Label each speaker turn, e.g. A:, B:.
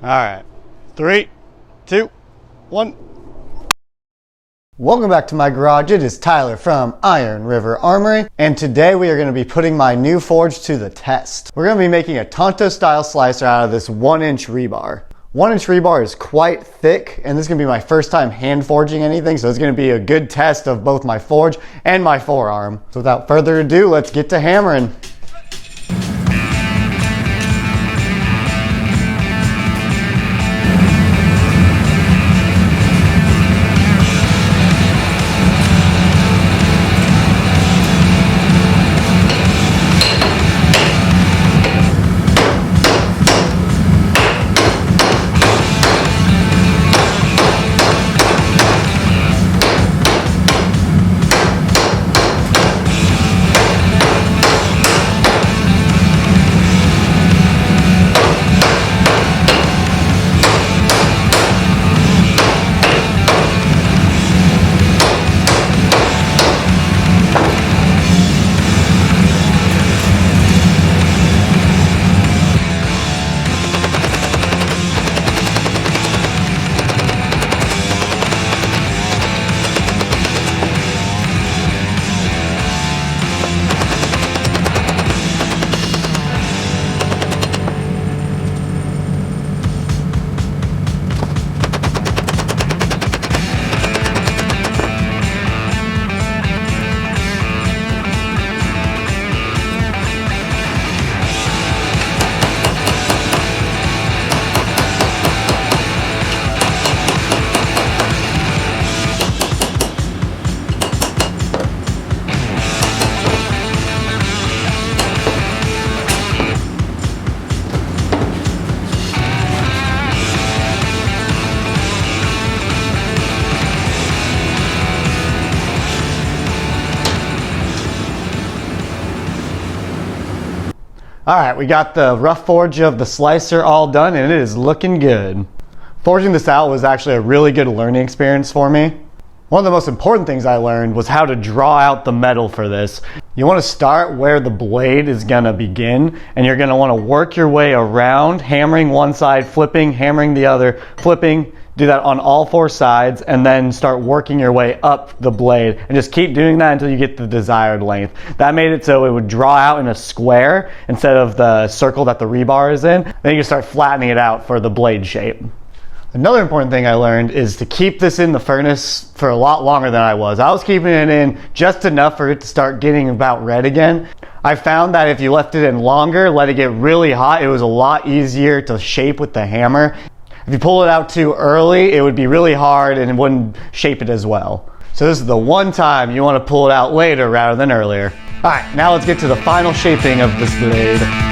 A: All right, 3, 2, 1.
B: Welcome back to my garage. It is Tyler from Iron River Armory, and today we are going to be putting my new forge to the test. We're going to be making a Tanto style slicer out of this 1-inch rebar. 1-inch rebar is quite thick, and this is going to be my first time hand forging anything, so it's going to be a good test of both my forge and my forearm. So without further ado, let's get to hammering. Alright, we got the rough forge of the slicer all done and it is looking good. Forging this out was actually a really good learning experience for me. One of the most important things I learned was how to draw out the metal for this. You want to start where the blade is going to begin, and you're going to want to work your way around, hammering one side, flipping, hammering the other, flipping. Do that on all 4 sides, and then start working your way up the blade, and just keep doing that until you get the desired length. That made it so it would draw out in a square instead of the circle that the rebar is in. Then you can start flattening it out for the blade shape. Another important thing I learned is to keep this in the furnace for a lot longer than I was. I was keeping it in just enough for it to start getting about red again. I found that if you left it in longer, let it get really hot, it was a lot easier to shape with the hammer. If you pull it out too early, it would be really hard and it wouldn't shape it as well. So this is the one time you want to pull it out later rather than earlier. All right, now let's get to the final shaping of this blade.